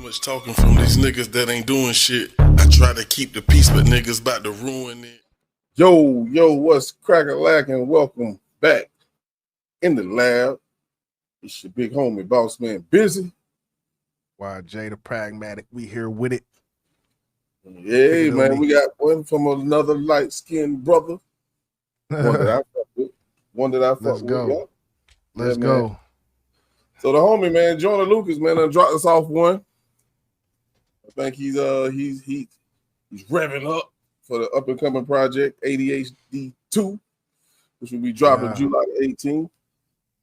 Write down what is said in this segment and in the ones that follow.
much talking from these niggas that ain't doing shit. I try to keep the peace, but niggas about to ruin it. Yo, what's crackin'? Welcome back in the lab. It's your big homie, boss man, Busy. YJ the Pragmatic, we here with it. Yeah, man, we got one from another light-skinned brother. One that I fuck with. Let's go. Let's go. So the homie, man, Joyner Lucas, man, dropped us off one. I think he's revving up for the up and coming project ADHD 2, which will be dropping July 18th.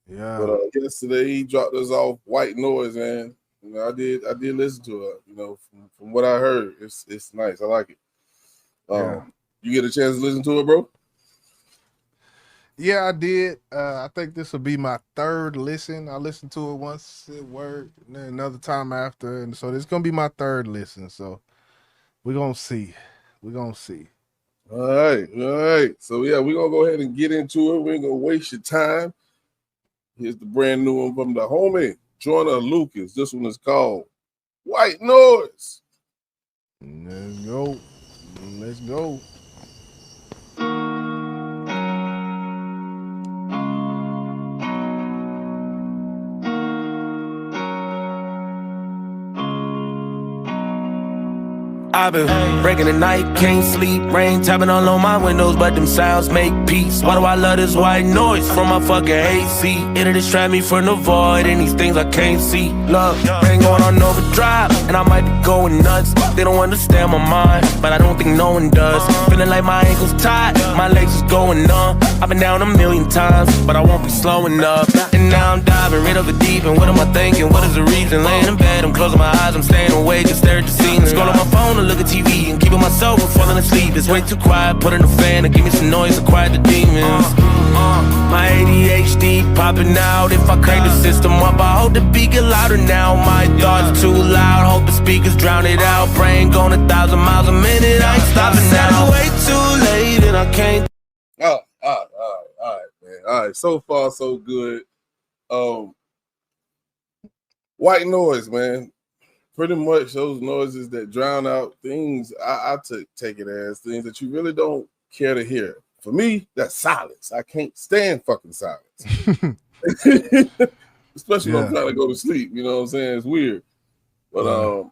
Yeah. But yesterday he dropped us off White Noise, man. You know, I did listen to it. You know, from what I heard, it's nice. I like it. You get a chance to listen to it, bro? Yeah, I did. I think this will be my third listen. I listened to it once at work, and then another time after, and so this is gonna be my third listen. So we're gonna see. All right. So yeah, we're gonna go ahead and get into it. We ain't gonna waste your time. Here's the brand new one from the homie Joyner Lucas. This one is called White Noise. Let's go. I've been breaking the night, can't sleep, rain tapping all on my windows, but them sounds make peace. Why do I love this white noise from my fucking AC? It'll distract me from the void and these things I can't see. Look, rain going on overdrive, and I might be going nuts. They don't understand my mind, but I don't think no one does. Feeling like my ankles tied, my legs is going numb. I've been down a million times, but I won't be slowing up. And now I'm diving rid of it deep, and what am I thinking? What is the reason? Laying in bed, I'm closing my eyes, I'm staying awake, just stare at the ceiling. Scroll on my phone and look at TV and keeping myself from falling asleep. It's way too quiet, put in the fan and give me some noise to quiet the demons. My ADHD popping out. If I crank the system up, I hope the beat get louder now. My thoughts too loud, hope the speakers drown it out. Brain going 1,000 miles a minute, I ain't stopping now. Way too late and I can't. All right, man. All right, so far so good. White Noise, man. Pretty much those noises that drown out things I take it as things that you really don't care to hear. For me, that's silence. I can't stand fucking silence. Especially when I'm trying to go to sleep. You know what I'm saying? It's weird. But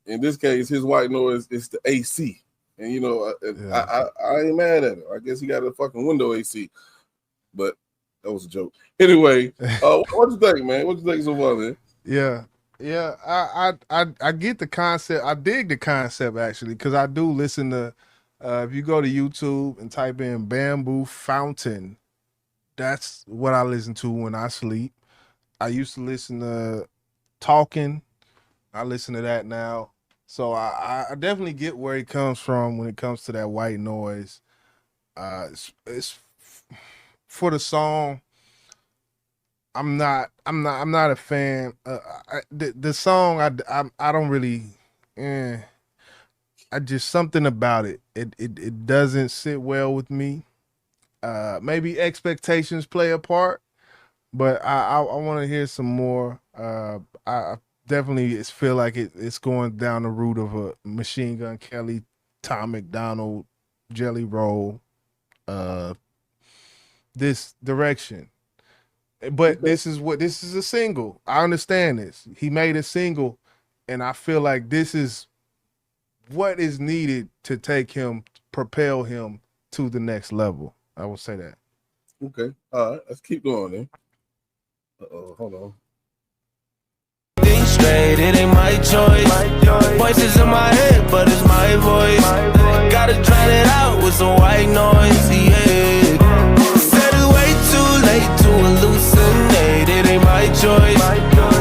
in this case, his white noise is the AC. And you know, I ain't mad at him. I guess he got a fucking window AC. But that was a joke. Anyway, what you think, man? What you think so far, man? Yeah, I get the concept. I dig the concept actually, because I do listen to. If you go to YouTube and type in Bamboo Fountain, that's what I listen to when I sleep. I used to listen to Talking. I listen to that now, so I definitely get where it comes from when it comes to that white noise. It's for the song. I'm not a fan. The song I don't really. I just something about it. It doesn't sit well with me. Maybe expectations play a part, but I want to hear some more. I definitely feel like it's going down the route of a Machine Gun Kelly, Tom McDonald, Jelly Roll, this direction. But this is a single. I understand this. He made a single, and I feel like this is what is needed to propel him to the next level. I will say that. Okay. All right. Let's keep going then. Hold on. Think straight, it ain't my choice. Voices in my head, but it's my voice. Gotta drown it out with some white noise, yeah. Said it's way too late to hallucinate. It ain't my choice.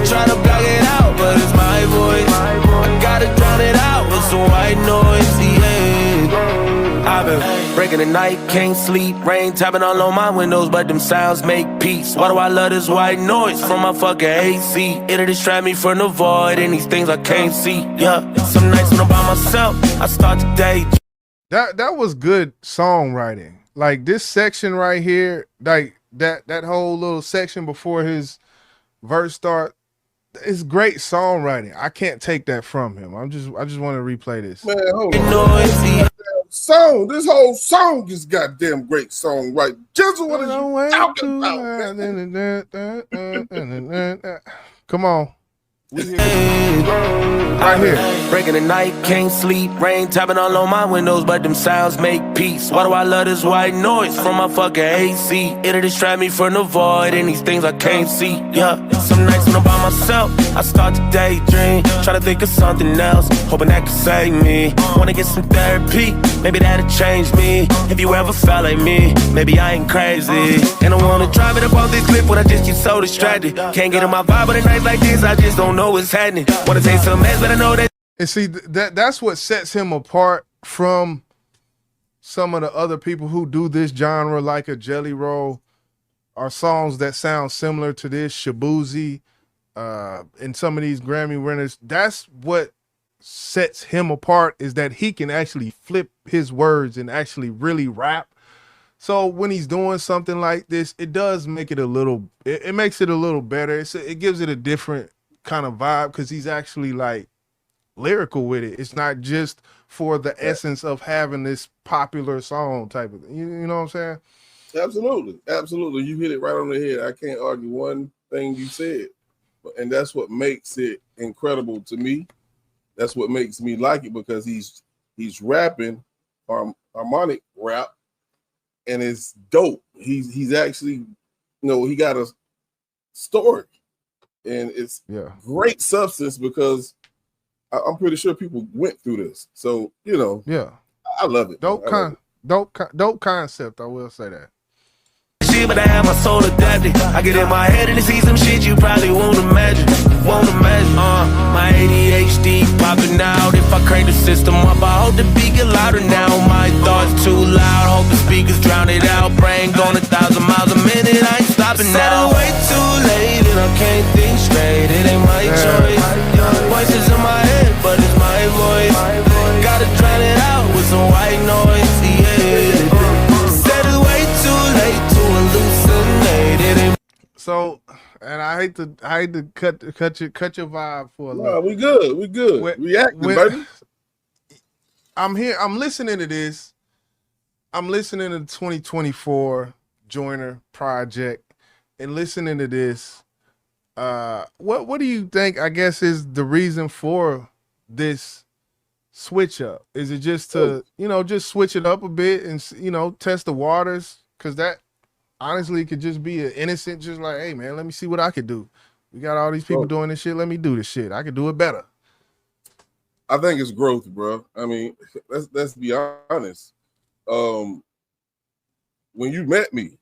Try to block it out, but it's my voice. I gotta drown it out with some white noise, yeah. I've been breaking the night, can't sleep, rain tapping all on my windows, but them sounds make peace. Why do I love this white noise from my fucking AC? It'll distract me from the void and these things I can't see. Yeah, some nights when I'm by myself, I start to day. That was good songwriting. Like this section right here, like that whole little section before his verse start, it's great songwriting. I can't take that from him. I just want to replay this. Man, hold on. Song, this whole song is goddamn great song, right? Just what are you talking about, man? Come on. Right here. Breaking the night, can't sleep. Rain tapping all on my windows, but them sounds make peace. Why do I love this white noise from my fucking AC? It'll distract me from the void and these things I can't see. Yeah, some nights when I'm by myself, I start to daydream, try to think of something else, hoping that could save me. Wanna get some therapy, maybe that'll change me. If you ever felt like me, maybe I ain't crazy. And I wanna drive it up off this cliff when I just get so distracted. Can't get in my vibe, but a night like this, I just don't know what's happening. Wanna take some mess, but I know that. And see, that's what sets him apart from some of the other people who do this genre, like a Jelly Roll, or songs that sound similar to this, Shabuzi, and some of these Grammy winners. That's what sets him apart, is that he can actually flip his words and actually really rap. So when he's doing something like this, it does make it a little, it makes it a little better. It gives it a different kind of vibe because he's actually like lyrical with it. It's not just for the essence of having this popular song type of thing. You know what I'm saying? Absolutely. You hit it right on the head. I can't argue one thing you said. And that's what makes it incredible to me. That's what makes me like it, because he's rapping harmonic rap, and it's dope. He's actually, he got a story, and it's great substance, because I'm pretty sure people went through this. So, I love it. Dope concept, I will say that. Shit, but I have my soul adapted. I get in my head and see some shit you probably won't imagine. My ADHD popping out. If I crank the system up, I hope the beat get louder now. My thoughts too loud, hope the speakers drown it out. Brain going 1,000 miles a minute, I ain't stopping now. Said way too late and I can't think straight. It ain't my choice. Voices in my head, but it's my voice. Gotta drown it out with some white noise. Said it's way too late to hallucinate. It ain't. So, and I hate to cut your vibe for a little. No, we good. Reacting, baby. I'm here. I'm listening to this. I'm listening to the 2024 Joyner project and listening to this. What do you think, I guess, is the reason for this switch up? Is it just to, just switch it up a bit and, test the waters? Because that honestly could just be an innocent, just like, hey, man, let me see what I could do. We got all these people doing this shit. Let me do this shit. I could do it better. I think it's growth, bro. I mean, let's be honest. When you met me,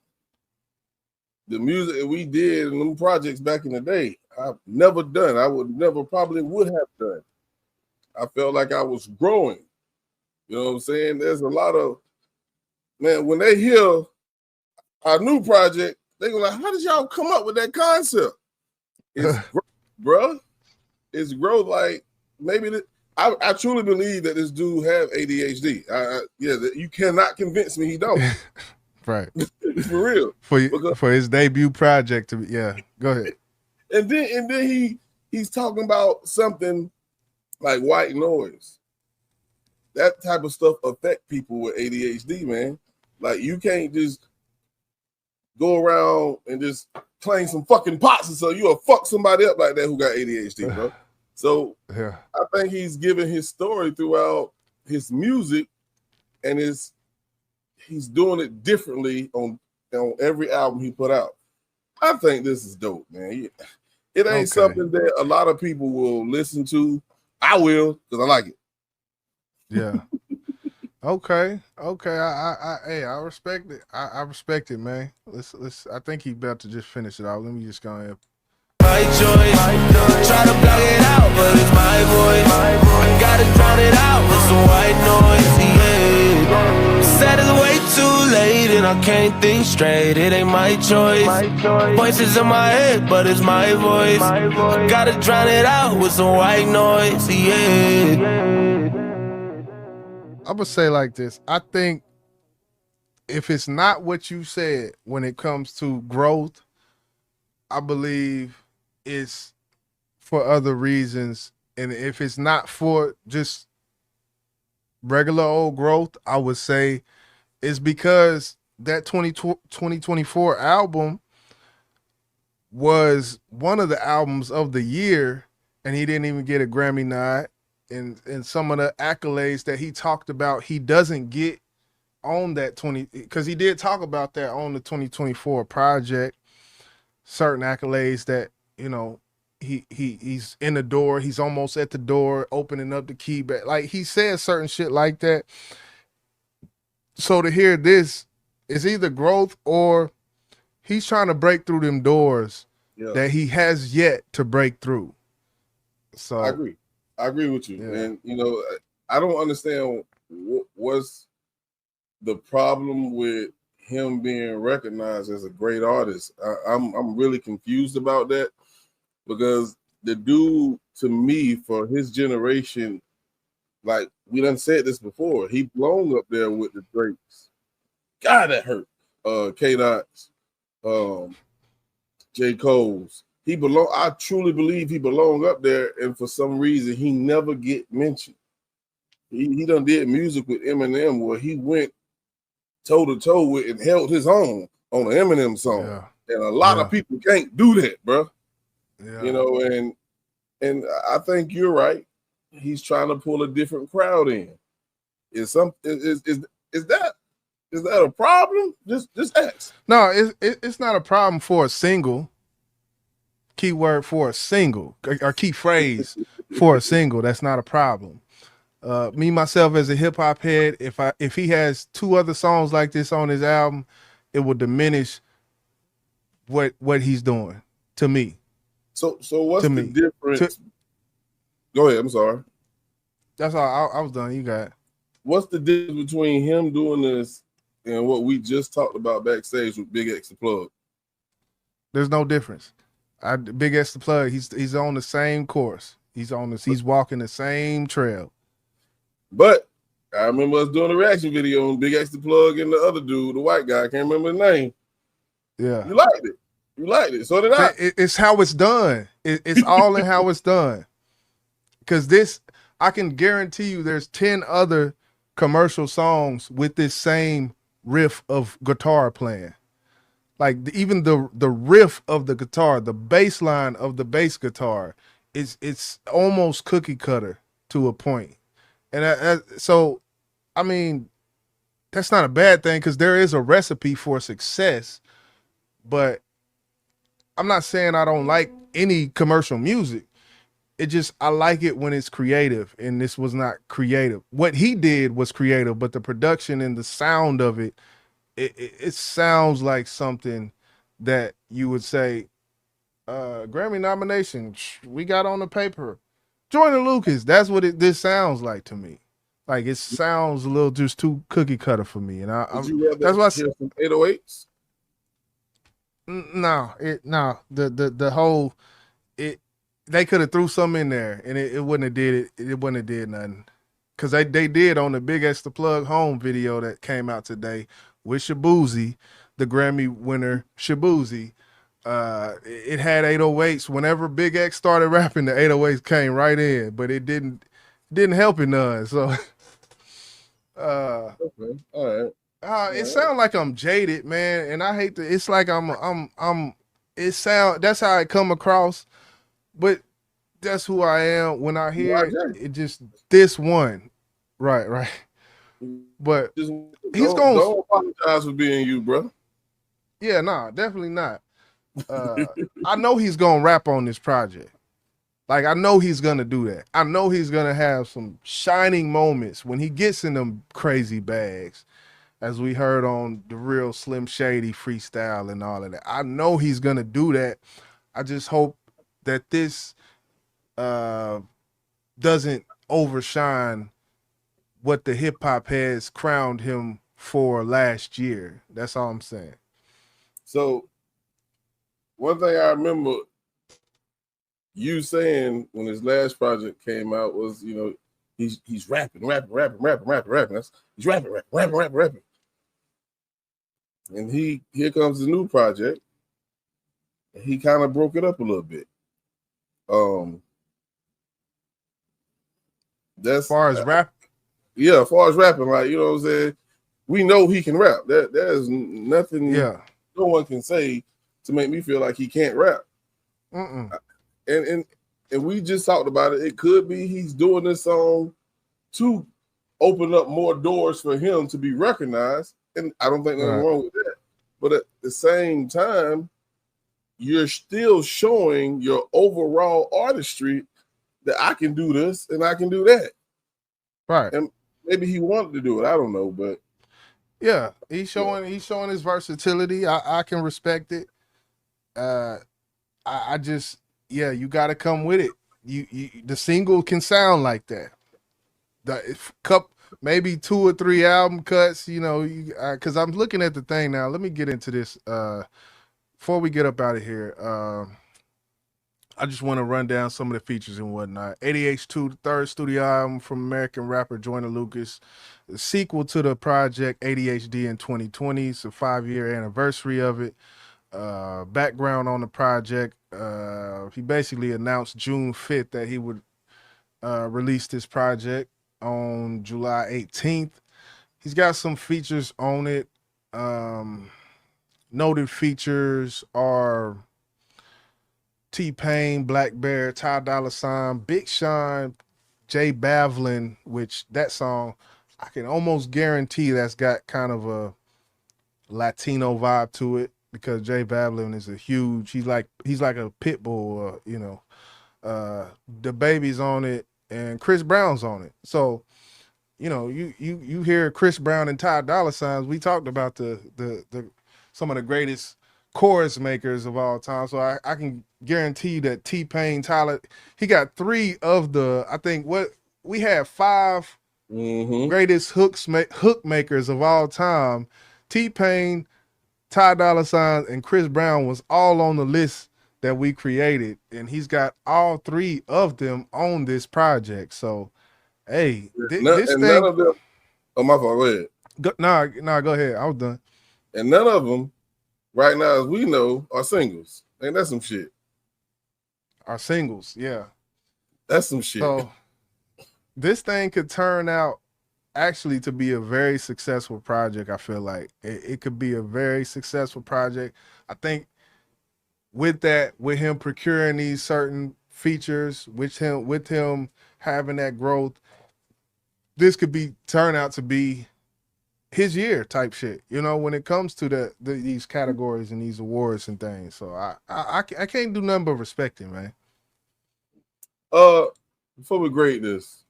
the music that we did and them projects back in the day, I've never done. I probably would have done. I felt like I was growing. You know what I'm saying? There's a lot of, man, when they hear our new project, they go like, how did y'all come up with that concept? It's growth, bro. It's growth. Like, maybe I truly believe that this dude have ADHD. You cannot convince me he don't. Right. For real. For his debut project go ahead. And then he's talking about something like white noise. That type of stuff affect people with ADHD, man. Like, you can't just go around and just claim some fucking pots and so you'll fuck somebody up like that who got ADHD, bro. So I think he's giving his story throughout his music, and he's doing it differently on every album he put out. I think this is dope, man. It ain't something that a lot of people will listen to. I will, because I like it. Yeah. Okay. I respect it. I respect it, man. Let's. I think he about to just finish it out. Let me just go ahead. My choice. Try to block it out, but it's my voice. I gotta drown it out with some white noise. Yeah. Said it's way too late and I can't think straight. It ain't my choice. Voices in my head, but it's my voice. I gotta drown it out with some white noise. Yeah. I'm gonna say like this. I think if it's not what you said when it comes to growth, I believe it's for other reasons, and if it's not for just regular old growth, I would say it's because that 2024 album was one of the albums of the year, and he didn't even get a Grammy nod. And some of the accolades that he talked about, he doesn't get on that 20, because he did talk about that on the 2024 project. Certain accolades that, you know, he's in the door, he's almost at the door, opening up the key back. Like, he says certain shit like that. So to hear this is either growth or he's trying to break through them doors that he has yet to break through. So I agree with you. Yeah. And, you know, I don't understand what's the problem with him being recognized as a great artist. I'm really confused about that, because the dude, to me, for his generation, like we done said this before, he blown up there with the Drakes. God, that hurt. K-Dots, J. Cole's. I truly believe he belonged up there, and for some reason he never get mentioned. He done did music with Eminem where he went toe to toe with and held his own on an Eminem song. Yeah. And a lot of people can't do that, bro. Yeah. You know, and I think you're right. He's trying to pull a different crowd in. Is that a problem? Just ask. No, it's not a problem for a single. Keyword for a single, or key phrase for a single. That's not a problem. Me myself as a hip hop head, if he has two other songs like this on his album, it will diminish what he's doing to me. So what's the difference? Go ahead. I'm sorry. That's all. I was done. You got it. What's the difference between him doing this and what we just talked about backstage with Big X the Plug? There's no difference. Big X the Plug, he's on the same course. He's walking the same trail. But I remember us doing a reaction video on Big X the Plug and the other dude, the white guy, I can't remember his name. Yeah. You liked it. So did I. It's how it's done. It's all in how it's done. Because this, I can guarantee you there's 10 other commercial songs with this same riff of guitar playing. Like even the riff of the guitar, the bass line of the bass guitar, it's almost cookie cutter to a point. And so, I mean, that's not a bad thing because there is a recipe for success. But I'm not saying I don't like any commercial music. I like it when it's creative, and this was not creative. What he did was creative, but the production and the sound of it, it sounds like something that you would say, Grammy nomination, we got on the paper. Joyner Lucas, that's what this sounds like to me. Like, it sounds a little just too cookie cutter for me. And that's why I said some 808s. No, the whole they could have threw something in there and it wouldn't have did it. It wouldn't have did nothing. Cause they did on the Big X the Plug home video that came out today with Shabuzi, the Grammy winner Shabuzi. It had 808s. Whenever Big X started rapping, the 808s came right in, but it didn't help it none. So okay. All right. It sounds like I'm jaded, man, and I hate to. It's like that's how it come across, but that's who I am when I hear it. Just this one, right. But he's gonna don't apologize for being you, bro. Yeah, nah, definitely not. I know he's gonna rap on this project. Like, I know he's gonna do that. I know he's gonna have some shining moments when he gets in them crazy bags, as we heard on the real Slim Shady freestyle and all of that. I know he's gonna do that. I just hope that this doesn't overshine what the hip hop has crowned him for last year. That's all I'm saying. So one thing I remember you saying when his last project came out was, you know, he's rapping. He's rapping. And here comes the new project. And he kind of broke it up a little bit. As far as rap, yeah, as far as rapping, like, you know what I'm saying, we know he can rap. There's nothing no one can say to make me feel like he can't rap. And we just talked about it. It could be he's doing this song to open up more doors for him to be recognized, and I don't think nothing wrong with that. But at the same time, you're still showing your overall artistry that I can do this and I can do that. Right. And maybe he wanted to do it. I don't know, but yeah, he's showing his versatility. I can respect it. I just you got to come with it. You the single can sound like that. The maybe 2 or 3 album cuts, you know, because I'm looking at the thing now. Let me get into this before we get up out of here. I just want to run down some of the features and whatnot. ADHD, the third studio album from American rapper Joyner Lucas, the sequel to the project ADHD in 2020. It's a 5-year anniversary of it. Background on the project, he basically announced June 5th that he would release this project on July 18th. He's got some features on it. Noted features are T-Pain, Blackbear, Dolla, Big Sean, J Balvin, which that song, I can almost guarantee that's got kind of a Latino vibe to it because J Balvin is he's like a pit bull, you know. The Baby's on it and Chris Brown's on it. So, you know, you hear Chris Brown and Dolla, we talked about the some of the greatest chorus makers of all time. So I can guarantee that T-Pain, Tyler, he got 3 of the, I think we had 5 greatest hook makers of all time. T-Pain, Dolla, and Chris Brown was all on the list that we created, and he's got all 3 of them on this project. So, hey, this thing. None of them. Oh, my fault. Go ahead. Go ahead. I was done. And none of them, right now, as we know, are singles. Ain't that some shit? Are singles, yeah. That's some shit. So, this thing could turn out actually to be a very successful project. I feel like it could be a very successful project. I think with him procuring these certain features, with him having that growth, this could turn out to be his year type shit, you know, when it comes to these categories and these awards and things. So I can't do nothing but respect him, man. Before we grade this,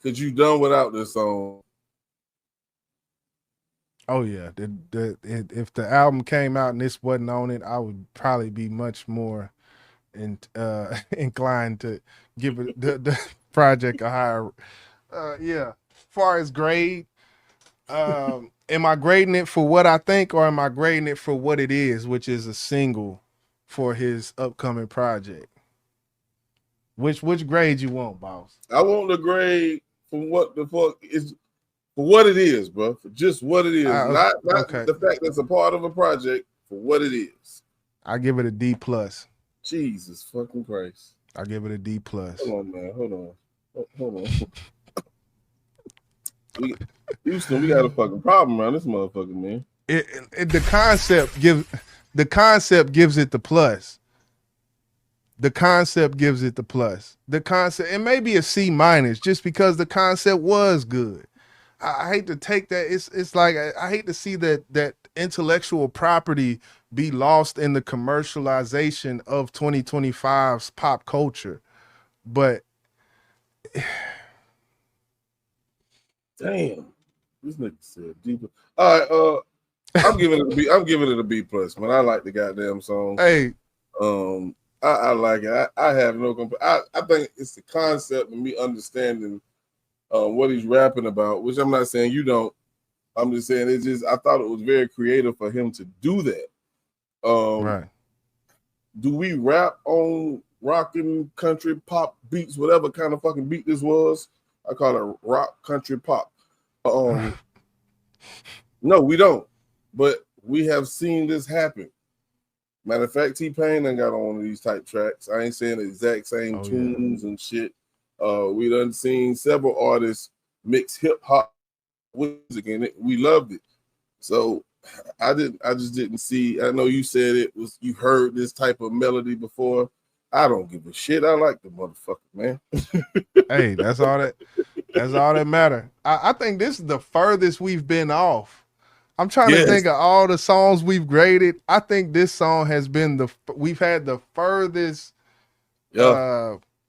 could you done without this song? Oh yeah, if the album came out and this wasn't on it, I would probably be much more inclined to give it the project a higher. Yeah, as far as grade, am I grading it for what I think, or am I grading it for what it is, which is a single for his upcoming project? Which grade you want, boss? I want the grade for what the fuck is, for what it is, bro. For just what it is, not okay. The fact that it's a part of a project. For what it is, I give it a D+. Jesus fucking Christ! I give it a D+. Hold on, man. Hold on. Houston, we got a fucking problem around this motherfucker, man. The concept gives it the plus. The concept gives it the plus. The concept, it may be a C- just because the concept was good. I hate to take that. It's like I hate to see that intellectual property be lost in the commercialization of 2025's pop culture. But damn, this nigga said D+. All right, I'm giving it a B+, man. I like the goddamn song. Hey, I like it. I have no complaint. I think it's the concept and me understanding what he's rapping about, which I'm not saying you don't. I'm just saying it's just I thought it was very creative for him to do that. Right. Do we rap on rockin' country pop beats, whatever kind of fucking beat this was? I call it rock country pop. No, we don't. But we have seen this happen. Matter of fact, T-Pain done got on one of these type tracks. I ain't saying the exact same tunes and shit. We done seen several artists mix hip hop with music in it. We loved it. So I just didn't see. I know you said you heard this type of melody before. I don't give a shit. I like the motherfucker, man. Hey, that's all that matter. I think this is the furthest we've been off. I'm trying to think of all the songs we've graded. I think this song has been we've had the furthest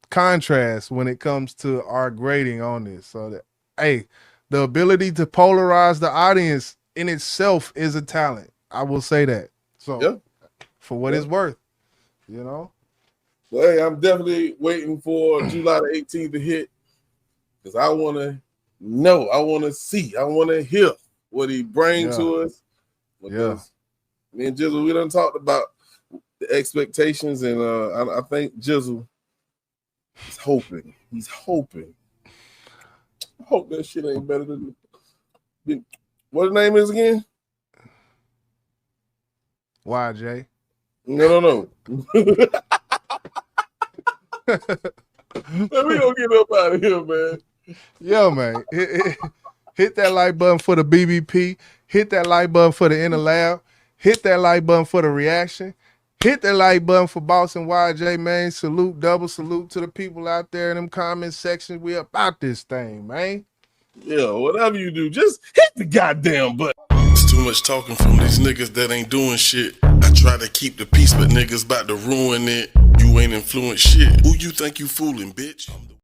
contrast when it comes to our grading on this. So that, hey, the ability to polarize the audience in itself is a talent. I will say that. So for what it's worth, you know. Well, hey, I'm definitely waiting for July the 18th to hit because I want to know, I want to see, I want to hear what he brings to us. Because me and Jizzle, we done talked about the expectations, and I think Jizzle is hoping. He's hoping. I hope that shit ain't better than what his name is again? YJ. No. Man, we gonna get up out of here, man. Yo, man. Hit that like button for the BBP. Hit that like button for the Inner Lab. Hit that like button for the reaction. Hit that like button for Boss and YJ, man. Salute, double salute to the people out there in them comment sections. We about this thing, man. Yeah, whatever you do, just hit the goddamn button. It's too much talking from these niggas that ain't doing shit. I try to keep the peace, but niggas about to ruin it. You ain't influenced shit. Who you think you fooling, bitch?